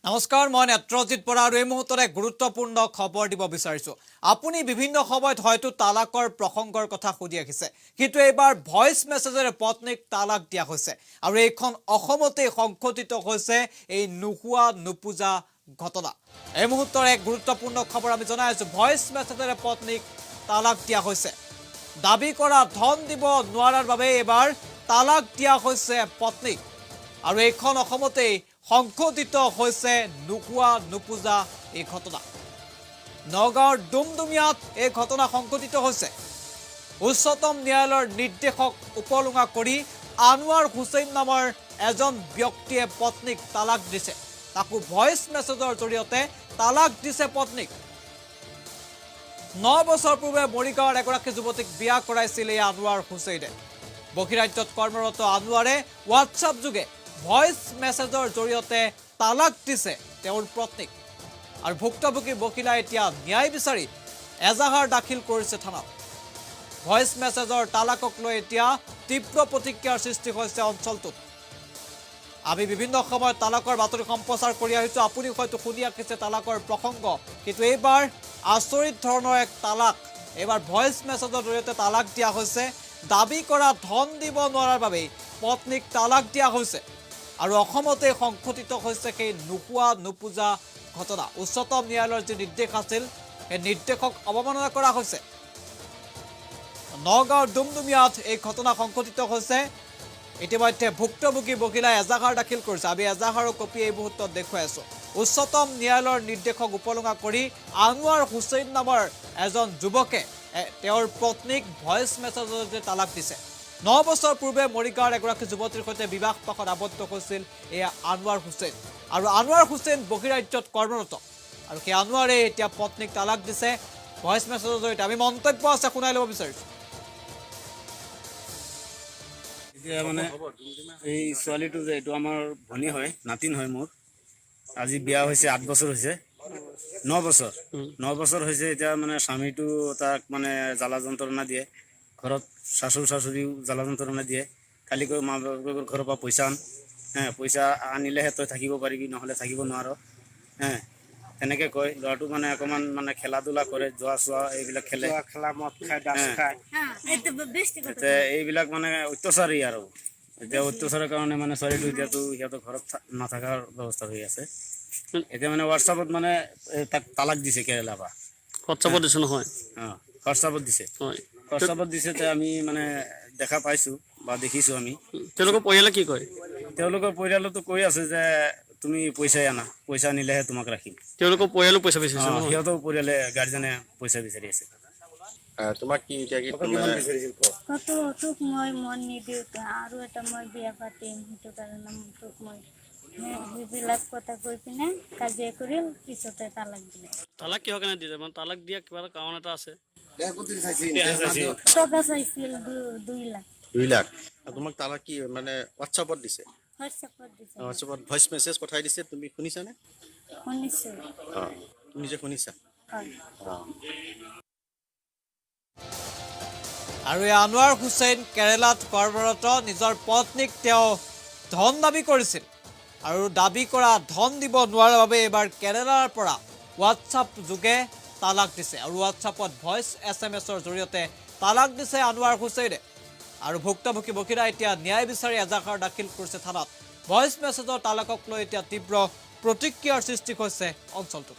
নমস্কাৰ মই নেত্ৰজিৎ বৰা আৰু এই মুহূৰ্তত এক গুৰুত্বপূৰ্ণ খবৰ দিব বিচাৰিছো আপুনি বিভিন্ন সময়ত হয়তো তালাকৰ প্ৰসংগৰ কথা শুনি আহিছে কিন্তু এবাৰ ভয়েস মেছেজেৰে পত্নীক তালাক দিয়া হৈছে আৰু এইখন অসমতে সংঘটিত হৈছে এই নুহুৱা নুপুজা ঘটনা এই মুহূৰ্তৰ এক গুৰুত্বপূৰ্ণ খবৰ আমি জনাই আছো ভয়েস মেছেজেৰে পত্নীক তালাক দিয়া হৈছে দাবী কৰা ধন দিব নোৱাৰাৰ বাবে এবাৰ তালাক দিয়া হৈছে পত্নীক আৰু এইখন অসমতে সংঘটিত হৈছে নুহুৱা নুপুজা এই ঘটনা নগাঁৱৰ ডুমডুমিয়াত এই ঘটনা সংঘটিত হৈছে উচ্চতম ন্যায়ালয়ৰ নিৰ্দেশক উপলুঙা কৰি আনোৱাৰ হুছেইন নামৰ এজন ব্যক্তিয়ে পত্নীক তালাক দিছে তাকো ভয়েস মেছেজৰ জৰিয়তে তালাক দিছে পত্নীক 9 বছৰ পূৰ্বে মৰিগাঁৱৰ এগৰাকী যুৱতীক বিয়া কৰাইছিল এই আনোৱাৰ হুছেইনে বহিৰাজ্যত কৰ্মৰত আনোৱাৰে হোৱাটছআপ যোগে ভয়েস মেছেজৰ জৰিয়তে তালাক দিছে তেওঁৰ পত্নীক আৰু ভুক্তভোগী বকিলা এতিয়া ন্যায় বিচাৰি এজাহাৰ দাখিল কৰিছে থানাত ভয়েস মেছেজৰ তালাকক লৈ এতিয়া তীব্ৰ প্ৰতিক্ৰিয়াৰ সৃষ্টি হৈছে অঞ্চলটোত আমি বিভিন্ন সময়ত তালাকৰ বাতৰি সম্প্ৰচাৰ কৰি আহিছো আপুনি হয়তো শুনি আহিছে তালাকৰ প্ৰসংগ কিন্তু এইবাৰ আচৰিত ধৰণৰ এক তালাক এইবাৰ ভয়েস মেছেজৰ জৰিয়তে তালাক দিয়া হৈছে দাবী কৰা ধন দিব নোৱাৰাৰ বাবে পত্নীক তালাক দিয়া হৈছে আৰু অসমতে সংঘটিত হৈছে সেই নুহুৱা নুপুজা ঘটনা উচ্চতম ন্যায়ালয়ৰ যে নিৰ্দেশ আছিল এই নিৰ্দেশক অৱমাননা কৰা হৈছে নগাঁৱৰ ডুমডুমিয়াত এই ঘটনা সংঘটিত হৈছে ইতিমধ্যে ভুক্তভোগী বকিলাই এজাহাৰ দাখিল কৰিছে আমি এজাহাৰৰ কপি এই মুহূৰ্তত দেখুৱাই আছো উচ্চতম ন্যায়ালয়ৰ নিৰ্দেশক উপলুঙা কৰি আনোৱাৰ হুছেইন নামৰ এজন যুৱকে তেওঁৰ পত্নীক ভয়েস মেছেজৰ তালাক দিছে 9 বছৰ পূৰ্বে মৰিগাঁৱৰ এগৰাকী যুৱতীৰ সৈতে বিবাহ পাশত আবদ্ধ হৈছিল এই আনোৱাৰ হুছেইন আৰু আনোৱাৰ হুছেইন বহিৰাজ্যত কৰ্মৰত আৰু সেই আনোৱাৰে এতিয়া পত্নীক তালাক দিছে ভয়েস মেছেজৰ জৰিয়তে আমি মন্তব্য আছে শুনাই ল'ব বিচাৰিছো এতিয়া মানে এই ছোৱালীটো যে এইটো আমাৰ ভনী হয় নাতিন হয় মোৰ আজি বিয়া হৈছে 8 বছৰ হৈছে 9 বছৰ হৈছে এতিয়া মানে স্বামীটো তাক মানে জ্বালা যন্ত্ৰণা দিয়ে ঘৰত শাশুড়িও জ্বালা যন্ত্ৰণা দিয়ে কালি কৈ মা বাপেকৰ ঘৰৰ পৰা পইচা আন পইচা আনিলেহে তই থাকিব পাৰিবি নহ'লে থাকিব নোৱাৰ তেনেকৈ কয় ল'ৰাটো মানে অকণমান মানে খেলা ধূলা কৰে যোৱা চোৱা এইবিলাক খেলে মদ খায় ডাচ খায় এইবিলাক মানে অত্যাচাৰী আৰু এতিয়া অত্যাচাৰৰ কাৰণে মানে ছোৱালীটো এতিয়াতো সিহঁতৰ ঘৰত নাথাকাৰ ব্যৱস্থা হৈ আছে এতিয়া মানে হোৱাটছআপত মানে তাক তালাক দিছে কেৰেলাৰ পৰা হোৱাটছআপত দিছে নহয় হোৱাটছআপত দিছে হয় হোৱাটছআপত দিছে আমি মানে দেখা পাইছোঁ বা দেখিছোঁ আমি তেওঁলোকৰ পৰিয়ালে কি কয় তেওঁলোকৰ পৰিয়ালতো কৈ আছে যে তুমি পইচাই আনা পইচা আনিলেহে তোমাক ৰাখিম তেওঁলোকৰ পৰিয়ালো পইচা বিচাৰিছে সিহঁতৰ পৰিয়ালে গাৰ্জেনে পইচা বিচাৰি আছে তোমাক কি এতিয়া কি কিমান বিচাৰিছিল কত তোক মই মন নিদিওঁ আৰু এটা মই বিয়া পাতিম সেইটো কাৰণে তোক মই সেইবিলাক কথা কৈ পিনে কাজিয়া কৰিল পিছতে তালাক দিলে তালাক কিহৰ কাৰণে দিলে মানে তালাক দিয়া কিবা এটা কাৰণ এটা আছে টকা চাইছিল 2 লাখ 2 লাখ তোমাক তালাক কি মানে হোৱাটছআপত দিছে হোৱাটছআপত দিছে হোৱাটছআপত ভইচ মেছেজ পঠাই দিছে তুমি শুনিছানে শুনিছোঁ তুমি নিজে শুনিছা হয় আৰু আনোৱাৰ হুছেইন কেৰেলাত কৰ্মৰত নিজৰ পত্নীক তেওঁ ধন দাবী কৰিছিল আৰু দাবী কৰা ধন দিব নোৱাৰাৰ বাবে এবাৰ কেৰেলাৰ পৰা হোৱাটছআপ যোগে তালাক দিছে আৰু হোৱাটছআপত ভয়েস SMS-ৰ জৰিয়তে তালাক দিছে আনোৱাৰ হুছেইনে আৰু ভুক্তভোগী বকিলা এতিয়া ন্যায় বিচাৰি এজাহাৰ দাখিল কৰিছে থানাত ভয়েস মেছেজৰ তালাকক লৈ এতিয়া তীব্ৰ প্ৰতিক্ৰিয়াৰ সৃষ্টি হৈছে অঞ্চলটোত